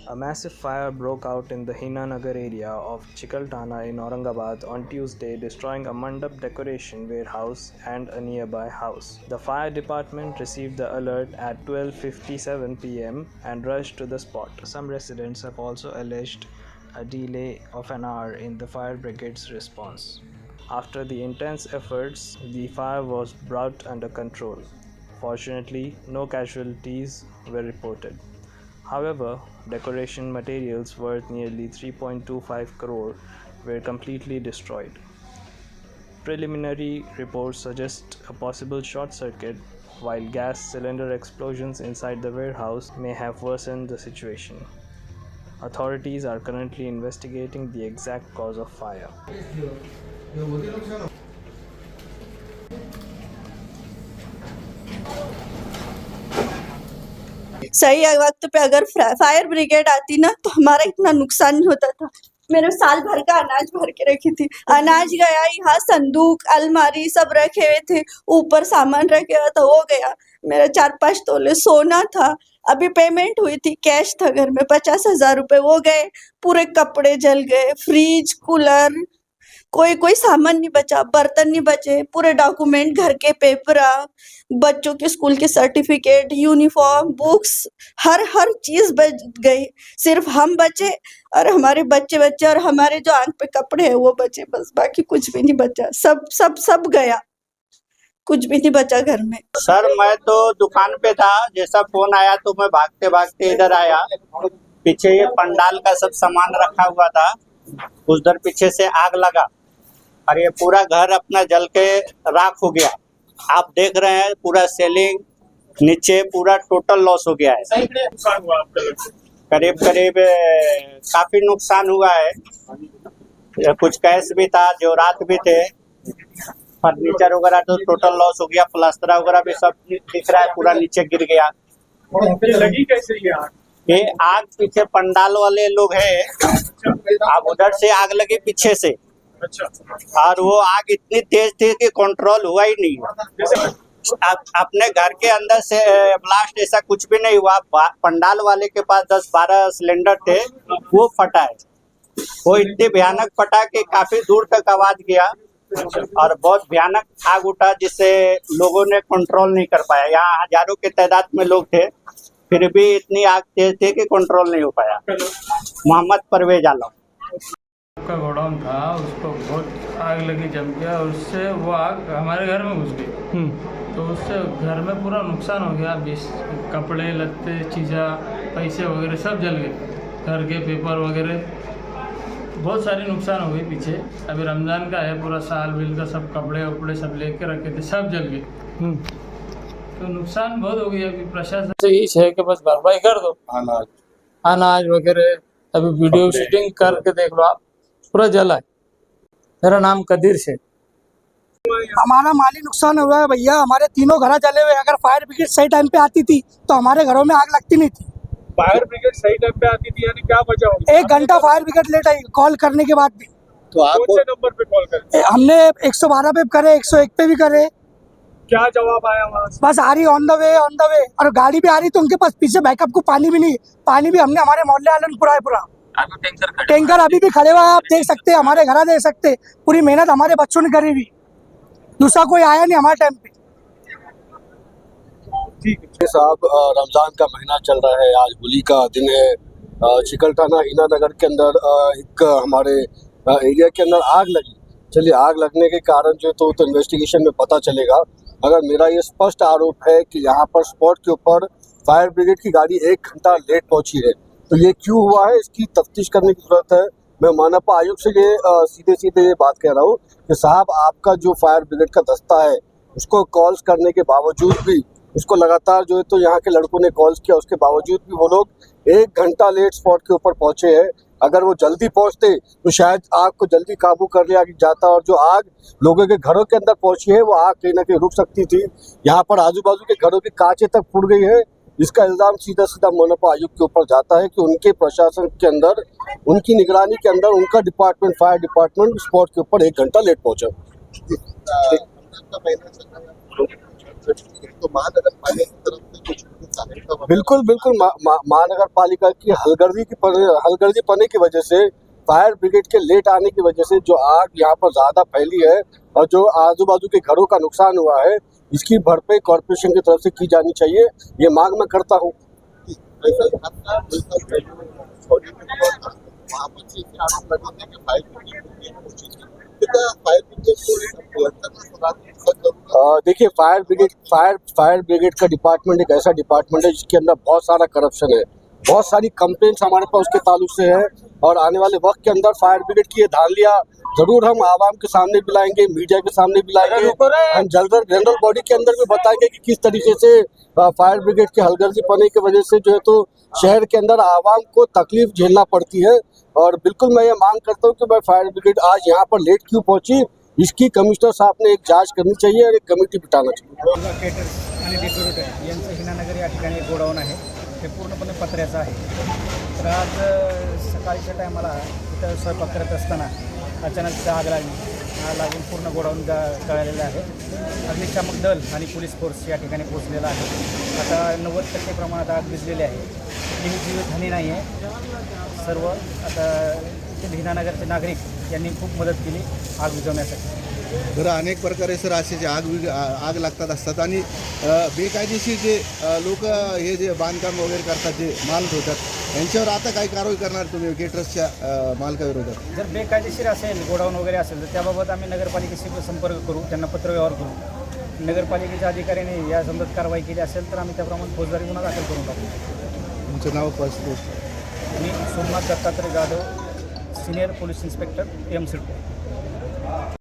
A massive fire broke out in the Hinanagar area of Chikaltana in Aurangabad on Tuesday, destroying a mandap decoration warehouse and a nearby house. The fire department received the alert at 12:57 pm and rushed to the spot. Some residents have also alleged a delay of an hour in the fire brigade's response. After the intense efforts, the fire was brought under control. Fortunately, no casualties were reported. However, decoration materials worth nearly 3.25 crore were completely destroyed. Preliminary reports suggest a possible short circuit, while gas cylinder explosions inside the warehouse may have worsened the situation. Authorities are currently investigating the exact cause of fire. सही वक्त पे अगर fire brigade आती ना तो हमारा इतना नुकसान नहीं होता था। मेरे साल भर का अनाज भर के रखी थी, अनाज गया, यहाँ संदूक अलमारी सब रखे हुए थे, ऊपर सामान रखे हुआ था, वो गया। मेरा 4-5 तोले सोना था, अभी पेमेंट हुई थी, कैश था घर में 50,000 रुपए, वो गए। पूरे कपड़े जल गए, फ्रिज कूलर, कोई सामान नहीं बचा, बर्तन नहीं बचे, पूरे डॉक्यूमेंट घर के पेपर, बच्चों के स्कूल के सर्टिफिकेट, यूनिफॉर्म, बुक्स, हर चीज बच गई। सिर्फ हम बचे और हमारे बच्चे और हमारे जो आंख पे कपड़े हैं वो बचे, बस बाकी कुछ भी नहीं बचा। सब गया, कुछ भी नहीं बचा घर में। सर मैं तो दुकान पे था, जैसा फोन आया तो मैं भागते भागते इधर आया। पीछे ये पंडाल का सब सामान रखा हुआ था, उधर पीछे से आग लगा और ये पूरा घर अपना जल के राख हो गया। आप देख रहे हैं पूरा सेलिंग नीचे पूरा टोटल लॉस हो गया है। करीब काफी नुकसान हुआ है। कुछ कैश भी था, जेवरात भी थे, फर्नीचर वगैरह तो टोटल लॉस हो गया। प्लास्टर वगैरह भी सब दिख रहा है, पूरा नीचे गिर गया। लगी कैसे ये आग पीछे पंडाल वाले लोग हैं, अब उधर से आग लगी पीछे से। अच्छा। और वो आग इतनी तेज थी कि कंट्रोल हुआ ही नहीं। अपने घर के अंदर से ब्लास्ट ऐसा कुछ भी नहीं हुआ। पंडाल वाले के पास 10-12 सिलेंडर थे, वो फटा है। वो इतनी भयानक फटा कि काफी दूर तक आवाज गया और बहुत भयानक आग उठा, जिससे लोगों ने कंट्रोल नहीं कर पाया। यहाँ हजारों के तादाद में लोग थे, फिर भी इतनी आग तेज थी कि कंट्रोल नहीं हो पाया। मोहम्मद परवेज आलम का गोडाउन था, उसको बहुत आग लगी जम गया और उससे वो आग हमारे घर में घुस गई। तो उससे घर में पूरा नुकसान हो गया। कपड़े लत्ते चीज़ें पैसे वगैरह सब जल गए, घर के पेपर वगैरह बहुत सारी नुकसान हो गई। पीछे अभी रमज़ान का है, पूरा साल बिल का सब कपड़े वपड़े सब लेके रखे थे, सब जल गए। तो नुकसान बहुत हो गया। अभी प्रशासन से यही है कि बस भरपाई कर दो। अनाज वगैरह अभी वीडियो शूटिंग करके देख लो आप, पूरा जला है। मेरा नाम कदीर शेख। हमारा माली नुकसान हुआ है भैया, हमारे तीनों घर जले हुए। अगर फायर ब्रिगेड सही टाइम पे आती थी तो हमारे घरों में आग लगती नहीं थी। फायर ब्रिगेड सही टाइम पे आती थी यानी क्या वजह होगी? 1 घंटा फायर ब्रिगेड लेट आई कॉल करने के बाद भी। तो आप कौन से नंबर पे कॉल करें? हमने 112 पे करे, 101 पे भी करे। क्या जवाब आया वहाँ से? बस आ रही ऑन द वे। और गाड़ी भी आ रही तो उनके पास पीछे बैकअप को पानी भी नहीं। पानी भी हमने हमारे मोहल्ले वालों ने पूरा टैंकर अभी भी खड़े हुआ है, आप देख सकते हैं, हमारे घर देख सकते। पूरी मेहनत हमारे बच्चों ने करी हुई, दूसरा कोई आया नहीं हमारे टाइम पे। ठीक है साहब, रमजान का महीना चल रहा है, आज होली का दिन है। चिकलठाना हीनानगर के अंदर एक हमारे एरिया के अंदर आग लगी। चलिए, आग लगने के कारण जो तो इन्वेस्टिगेशन में पता चलेगा। अगर मेरा ये स्पष्ट आरोप है कि यहाँ पर स्पॉट के ऊपर फायर ब्रिगेड की गाड़ी 1 घंटा लेट पहुंची है, तो ये क्यों हुआ है इसकी तफ्तीश करने की जरूरत है। मैं मानव आयुक्त से ये सीधे ये बात कह रहा हूँ कि साहब, आपका जो फायर ब्रिगेड का दस्ता है उसको कॉल्स करने के बावजूद भी, उसको लगातार जो है तो यहाँ के लड़कों ने कॉल्स किया, उसके बावजूद भी वो लोग 1 घंटा लेट स्पॉट के ऊपर पहुंचे हैं। अगर वो जल्दी पहुंचते तो शायद आग को जल्दी काबू कर लिया जाता, और जो आग लोगों के घरों के अंदर पहुंची है वो आग कहीं ना कहीं रुक सकती थी। यहाँ पर आजू बाजू के घरों की कांचें तक फूट गई है। इसका इल्जाम सीधा मनपा आयुक्त के ऊपर जाता है कि उनके प्रशासन के अंदर, उनकी निगरानी के अंदर उनका डिपार्टमेंट, फायर डिपार्टमेंट स्पॉट के ऊपर 1 घंटा लेट पहुंचा। तो महानगर पालिका की तरफ से कुछ बिल्कुल बिल्कुल महानगर पालिका की हलगर्जी पने की वजह से, फायर ब्रिगेड के लेट आने की वजह से जो आग यहाँ पर ज्यादा फैली है और जो आजू बाजू के घरों का नुकसान हुआ है, इसकी भरपाई कॉर्पोरेशन की तरफ से की जानी चाहिए, ये मांग मैं करता हूँ। देखिए, फायर ब्रिगेड का डिपार्टमेंट एक ऐसा डिपार्टमेंट है जिसके अंदर बहुत सारा करप्शन है, बहुत सारी कंप्लेंट्स हमारे पास उसके ताल्लुक से है, और आने वाले वक्त के अंदर फायर ब्रिगेड की ये धांधलियां जरूर हम आवाम के सामने भी लाएंगे, मीडिया के सामने भी लाएंगे, हम जनरल बॉडी के अंदर भी बताएंगे कि किस तरीके से फायर ब्रिगेड के हलगर्जी पने की वजह से जो है तो शहर के अंदर आवाम को तकलीफ झेलना पड़ती है। और बिल्कुल मैं ये मांग करता हूँ कि भाई फायर ब्रिगेड आज यहाँ पर लेट क्यों पहुंची, इसकी कमिश्नर साहब ने एक जांच करनी चाहिए और एक कमिटी बिठाना चाहिए। केटर्स आणि डिस्ट्रीब्युटर यांचं हिनानगर या ठिकाणी एक गोडाऊन आहे, ते पूर्णपणे पत्र्याचं आहे। तर आज सकाळच्या टायमाला इथं स्वयंपाक करत असताना अचानक आग लागून पूर्ण गोडाऊन जळालेलं आहे। अग्निशामक दल आणि पोलीस फोर्स या ठिकाणी पोहोचलेला आहे। आता 90% प्रमाणात आग भिजलेली आहे, कुठलीही जीवितहानी नाही आहे। सर्व आता इथे हिनानगरचे नागरिक यांनी खूप मदत केली आग विझवण्यासाठी। बरं, अनेक प्रकारे सर असे जे आग लागतात असतात आणि बेकायदेशीर जे लोक हे जे बांधकाम वगैरे करतात, जे माल ठेवतात, यांच्यावर आता काय कारवाई करणार तुम्ही केटरर्सच्या मालकाविरोधात? जर बेकायदेशीर असेल, गोडाऊन वगैरे असेल तर त्याबाबत आम्ही नगरपालिकेशी संपर्क करू, त्यांना पत्रव्यवहार करू। नगरपालिकेच्या अधिकाऱ्यांनी या संदर्भात कारवाई केली असेल तर आम्ही त्याप्रमाणे फौजदारी गुन्हा दाखल करून टाकू। तुमचं नाव स्पष्ट? मी Somnath Dattatray Jadhav, senior police inspector, M CIDCO.